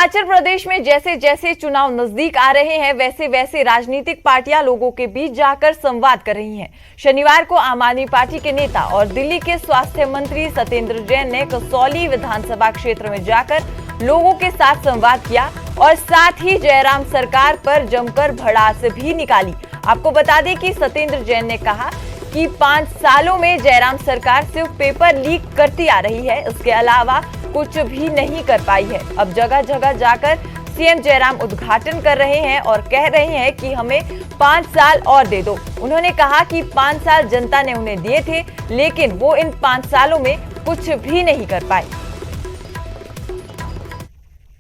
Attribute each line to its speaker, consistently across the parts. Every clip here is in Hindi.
Speaker 1: हिमाचल प्रदेश में जैसे जैसे चुनाव नजदीक आ रहे हैं वैसे वैसे राजनीतिक पार्टियां लोगों के बीच जाकर संवाद कर रही हैं। शनिवार को आम आदमी पार्टी के नेता और दिल्ली के स्वास्थ्य मंत्री सत्येंद्र जैन ने कसौली विधानसभा क्षेत्र में जाकर लोगों के साथ संवाद किया और साथ ही जयराम सरकार पर जमकर भड़ास भी निकाली। आपको बता दें कि सत्येंद्र जैन ने कहा कि 5 सालों में जयराम सरकार सिर्फ पेपर लीक करती आ रही है, इसके अलावा कुछ भी नहीं कर पाई है। अब जगह जगह जाकर सीएम जयराम उद्घाटन कर रहे हैं और कह रहे हैं कि हमें 5 साल और दे दो। उन्होंने कहा कि 5 साल जनता ने उन्हें दिए थे, लेकिन वो इन 5 सालों में कुछ भी नहीं कर पाए।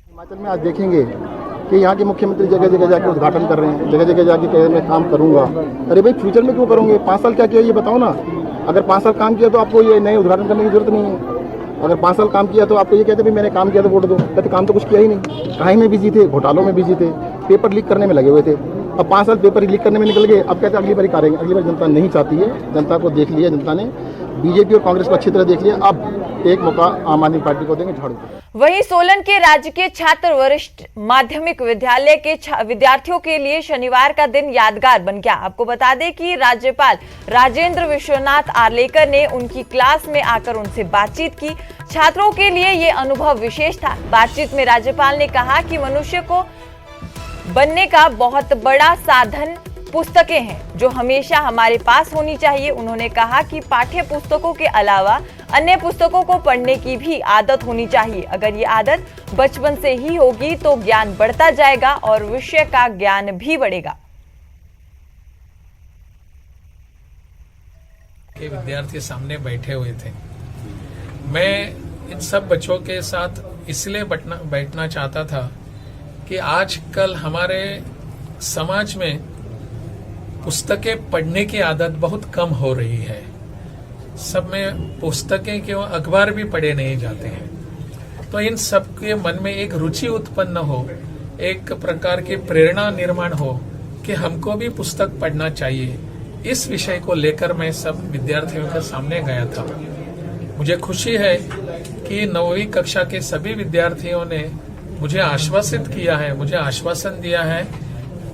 Speaker 2: हिमाचल में आज देखेंगे कि यहाँ के मुख्यमंत्री जगह जगह जाके उद्घाटन कर रहे हैं, जगह जगह जाके कह रहे हैं मैं काम करूंगा। अरे भाई फ्यूचर में क्यों करोगे? 5 साल क्या किया ये बताओ ना। अगर 5 साल काम किया तो आपको ये नए उद्घाटन करने की जरूरत नहीं है। अगर 5 साल काम किया तो आपको ये कहते भाई मैंने काम किया तो वोट दो। कहते काम तो कुछ किया ही नहीं। कहीं में बिजी थे, घोटालों में बिजी थे, पेपर लीक करने में लगे हुए थे। अब 5 साल पेपर लीक करने में निकल गए। अब कहते अगली बार करेंगे। अगली बार जनता नहीं चाहती है। जनता को देख लिया, जनता ने बीजेपी और कांग्रेस को अच्छी तरह देख लिया। अब एक मौका आम आदमी पार्टी को देंगे, झाड़ू को।
Speaker 1: वहीं सोलन के राजकीय छात्र वरिष्ठ माध्यमिक विद्यालय के विद्यार्थियों के लिए शनिवार का दिन यादगार बन गया। आपको बता दें कि राज्यपाल राजेंद्र विश्वनाथ आर्लेकर ने उनकी क्लास में आकर उनसे बातचीत की। छात्रों के लिए ये अनुभव विशेष था। बातचीत में राज्यपाल ने कहा कि मनुष्य को बनने का बहुत बड़ा साधन पुस्तकें हैं जो हमेशा हमारे पास होनी चाहिए। उन्होंने कहा कि पाठ्य पुस्तकों के अलावा अन्य पुस्तकों को पढ़ने की भी आदत होनी चाहिए। अगर ये आदत बचपन से ही होगी तो ज्ञान बढ़ता जाएगा और विषय का ज्ञान भी बढ़ेगा।
Speaker 3: के विद्यार्थी सामने बैठे हुए थे। मैं इन सब बच्चों के साथ इसलिए बैठना चाहता था कि आजकल हमारे समाज में पुस्तकें पढ़ने की आदत बहुत कम हो रही है। सब में पुस्तकें क्यों अखबार भी पढ़े नहीं जाते हैं। तो इन सब के मन में एक रुचि उत्पन्न हो, एक प्रकार की प्रेरणा निर्माण हो कि हमको भी पुस्तक पढ़ना चाहिए। इस विषय को लेकर मैं सब विद्यार्थियों के सामने गया था। मुझे खुशी है कि 9वीं कक्षा के सभी विद्यार्थियों ने मुझे आश्वासित किया है, मुझे आश्वासन दिया है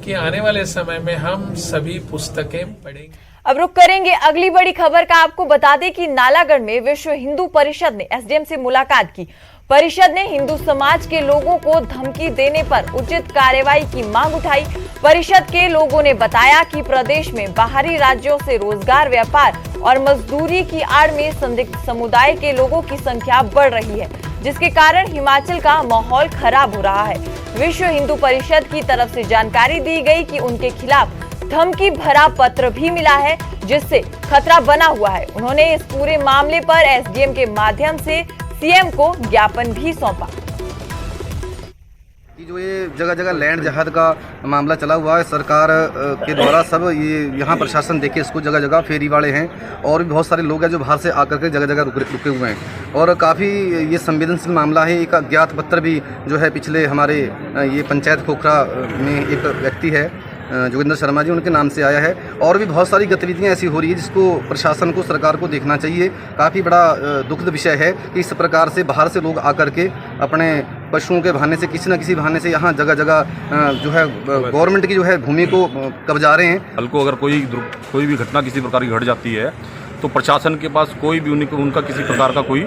Speaker 3: कि आने वाले समय में हम सभी पुस्तकें पढ़ेंगे।
Speaker 1: अब रुक करेंगे अगली बड़ी खबर का। आपको बता दें कि नालागढ़ में विश्व हिंदू परिषद ने एसडीएम से मुलाकात की। परिषद ने हिंदू समाज के लोगों को धमकी देने पर उचित कार्रवाई की मांग उठाई। परिषद के लोगों ने बताया कि प्रदेश में बाहरी राज्यों से रोजगार, व्यापार और मजदूरी की आड़ में संदिग्ध समुदाय के लोगों की संख्या बढ़ रही है, जिसके कारण हिमाचल का माहौल खराब हो रहा है। विश्व हिंदू परिषद की तरफ से जानकारी दी गई कि उनके खिलाफ धमकी भरा पत्र भी मिला है, जिससे खतरा बना हुआ है। उन्होंने इस पूरे मामले पर एसडीएम के माध्यम से सीएम को ज्ञापन भी सौंपा।
Speaker 4: जो ये जगह जगह लैंड जहाद का मामला चला हुआ है, सरकार के द्वारा सब ये यहाँ प्रशासन देखे इसको, जगह जगह फेरी वाले हैं और भी बहुत सारे लोग हैं जो बाहर से आकर के जगह जगह रुके हुए हैं और काफ़ी ये संवेदनशील मामला है। एक अज्ञात पत्र भी जो है पिछले हमारे ये पंचायत खोखरा में एक व्यक्ति है जोगिंदर शर्मा जी, उनके नाम से आया है और भी बहुत सारी गतिविधियां ऐसी हो रही है जिसको प्रशासन को, सरकार को देखना चाहिए। काफ़ी बड़ा दुखद विषय है कि इस प्रकार से बाहर से लोग आकर के अपने पशुओं के बहाने से, किसी न किसी बहाने से यहाँ जगह जगह जो है गवर्नमेंट की जो है भूमि को कब्जा रहे हैं।
Speaker 5: कल को अगर कोई भी घटना किसी प्रकार की घट जाती है तो प्रशासन के पास कोई भी उनका किसी प्रकार का कोई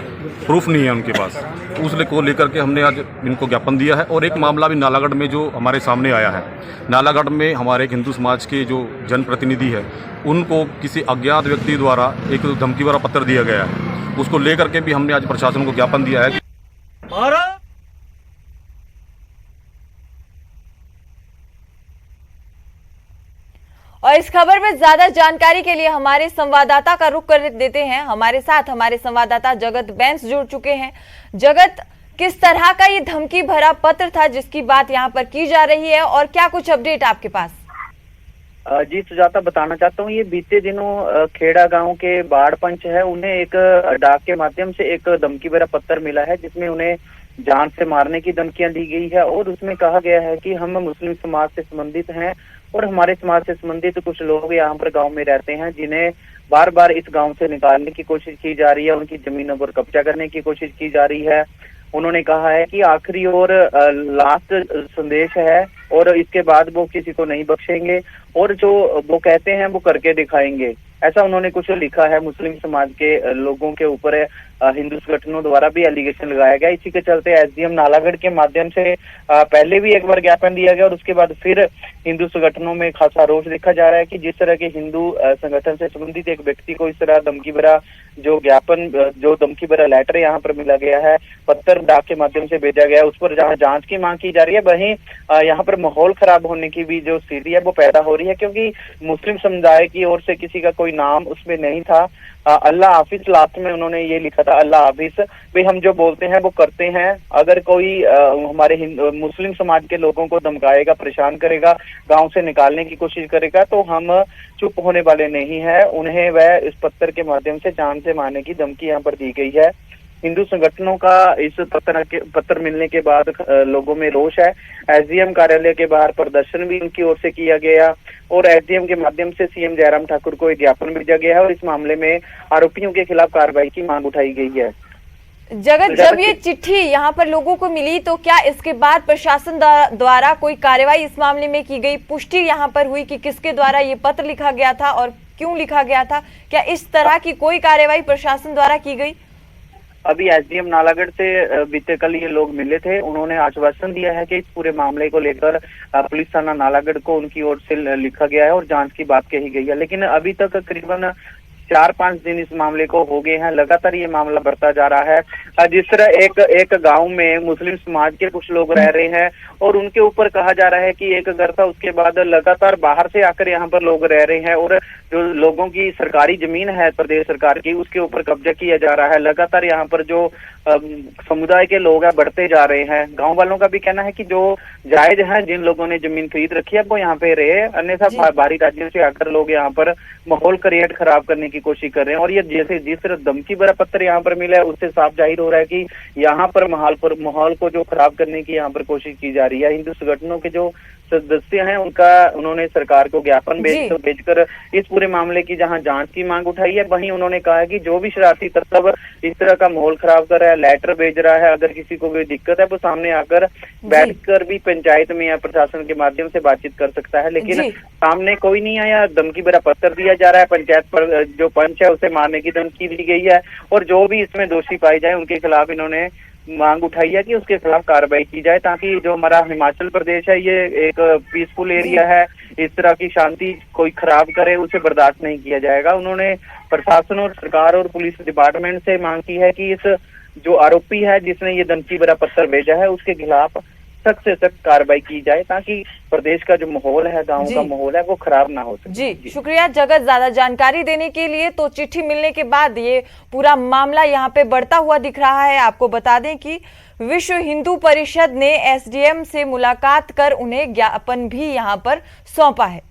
Speaker 5: प्रूफ नहीं है उनके पास। उसले को लेकर के हमने आज इनको ज्ञापन दिया है। और एक मामला भी नालागढ़ में जो हमारे सामने आया है, नालागढ़ में हमारे एक हिंदू समाज के जो जनप्रतिनिधि है उनको किसी अज्ञात व्यक्ति द्वारा एक धमकी भरा पत्र दिया गया है। उसको लेकर के भी हमने आज प्रशासन को ज्ञापन दिया है।
Speaker 1: और इस खबर में ज्यादा जानकारी के लिए हमारे संवाददाता का रुख कर देते हैं। हमारे साथ हमारे संवाददाता जगत बैंस जुड़ चुके हैं। जगत, किस तरह का ये धमकी भरा पत्र था जिसकी बात यहाँ पर की जा रही है और क्या कुछ अपडेट आपके पास?
Speaker 6: जी सुजाता, बताना चाहता हूँ ये बीते दिनों खेड़ा गांव के बाढ़ पंच है, उन्हें एक डाक के माध्यम से एक धमकी भरा पत्र मिला है जिसमें उन्हें जान से मारने की धमकियां दी गई है और उसमें कहा गया है कि हम मुस्लिम समाज से संबंधित हैं और हमारे समाज से संबंधित कुछ लोग यहाँ पर गांव में रहते हैं जिन्हें बार बार इस गांव से निकालने की कोशिश की जा रही है, उनकी जमीनों पर कब्जा करने की कोशिश की जा रही है उन्होंने कहा है कि आखिरी और लास्ट संदेश है और इसके बाद वो किसी को नहीं बख्शेंगे और जो वो कहते हैं वो करके दिखाएंगे। ऐसा उन्होंने कुछ लिखा है। मुस्लिम समाज के लोगों के ऊपर हिंदू संगठनों द्वारा भी एलिगेशन लगाया गया। इसी के चलते एसडीएम नालागढ़ के माध्यम से पहले भी एक बार ज्ञापन दिया गया और उसके बाद फिर हिंदू संगठनों में खासा रोष देखा जा रहा है कि जिस तरह के हिंदू संगठन से संबंधित एक व्यक्ति को इस तरह धमकी भरा जो धमकी भरा लेटर यहाँ पर मिला गया है, पत्थर डाक के माध्यम से भेजा गया है, उस पर जहाँ जांच की मांग की जा रही है, वहीं यहाँ पर माहौल खराब होने की भी जो स्थिति है वो पैदा हो रही है, क्योंकि मुस्लिम समुदाय की ओर से किसी का कोई नाम उसमें नहीं था। अल्लाह हाफिज लास्ट में उन्होंने ये लिखा था, अल्लाह हाफिज भाई, हम जो बोलते हैं वो करते हैं। अगर कोई हमारे मुस्लिम समाज के लोगों को धमकाएगा, परेशान करेगा, गांव से निकालने की कोशिश करेगा तो हम चुप होने वाले नहीं है। उन्हें वह इस पत्थर के माध्यम से जान से मारने की धमकी यहाँ पर दी गई है। हिंदू संगठनों का इस पत्र मिलने के बाद लोगों में रोष है। एसडीएम कार्यालय के बाहर प्रदर्शन भी उनकी ओर से किया गया और एसडीएम के माध्यम से सीएम जयराम ठाकुर को एक ज्ञापन भेजा गया है और इस मामले में आरोपियों के खिलाफ कार्रवाई की मांग उठाई गई है।
Speaker 1: जगत, जब ये चिट्ठी यहाँ पर लोगों को मिली तो क्या इसके बाद प्रशासन द्वारा कोई कार्रवाई इस मामले में की गई? पुष्टि यहाँ पर हुई कि किसके द्वारा ये पत्र लिखा गया था और क्यों लिखा गया था? क्या इस तरह की कोई कार्रवाई प्रशासन द्वारा की गई?
Speaker 6: अभी एसडीएम नालागढ़ से बीते कल ये लोग मिले थे। उन्होंने आश्वासन दिया है कि इस पूरे मामले को लेकर पुलिस थाना नालागढ़ को उनकी ओर से लिखा गया है और जांच की बात कही गई है, लेकिन अभी तक करीबन 4-5 दिन इस मामले को हो गए हैं। लगातार ये मामला बढ़ता जा रहा है। जिस तरह एक गांव में मुस्लिम समाज के कुछ लोग रह रहे हैं और उनके ऊपर कहा जा रहा है कि एक घर था, उसके बाद लगातार बाहर से आकर यहाँ पर लोग रह रहे हैं और जो लोगों की सरकारी जमीन है प्रदेश सरकार की, उसके ऊपर कब्जा किया जा रहा है। लगातार यहाँ पर जो समुदाय के लोग हैं बढ़ते जा रहे हैं। गाँव वालों का भी कहना है कि जो जायज है, जिन लोगों ने जमीन खरीद रखी है वो यहाँ पे रहे, अन्यथा बाहरी राज्यों से आकर लोग यहाँ पर माहौल क्रिएट खराब करने की कोशिश कर रहे हैं। और ये जैसे जिस तरह धमकी भरा पत्र यहाँ पर मिला है उससे साफ जाहिर हो रहा है कि यहाँ पर माहौल को जो खराब करने की यहाँ पर कोशिश की जा रही है। हिंदू संगठनों के जो सदस्य हैं उन्होंने सरकार को ज्ञापन भेजकर इस पूरे मामले की जहां जांच की मांग उठाई है, वहीं उन्होंने कहा है कि जो भी शरारती तत्व इस तरह का माहौल खराब कर रहा है, लेटर भेज रहा है, अगर किसी को कोई दिक्कत है वो सामने आकर बैठकर भी पंचायत में या प्रशासन के माध्यम से बातचीत कर सकता है। लेकिन सामने कोई नहीं आया, धमकी भरा पत्र दिया जा रहा है, पंचायत पर जो पंच है उसे मारने की धमकी दी गई है और जो भी इसमें दोषी पाए जाए उनके खिलाफ इन्होंने मांग उठाई है कि उसके खिलाफ कार्रवाई की जाए, ताकि जो हमारा हिमाचल प्रदेश है ये एक पीसफुल एरिया है, इस तरह की शांति कोई खराब करे उसे बर्दाश्त नहीं किया जाएगा। उन्होंने प्रशासन और सरकार और पुलिस डिपार्टमेंट से मांग की है कि इस जो आरोपी है जिसने ये धमकी भरा पत्र भेजा है उसके खिलाफ सख्त से सख्त कार्रवाई की जाए, ताकि प्रदेश का जो माहौल है, गांव का माहौल है, वो खराब ना हो सके।
Speaker 1: जी शुक्रिया जगत, ज्यादा जानकारी देने के लिए। तो चिट्ठी मिलने के बाद ये पूरा मामला यहाँ पे बढ़ता हुआ दिख रहा है। आपको बता दें कि विश्व हिंदू परिषद ने एसडीएम से मुलाकात कर उन्हें ज्ञापन भी यहाँ पर सौंपा है।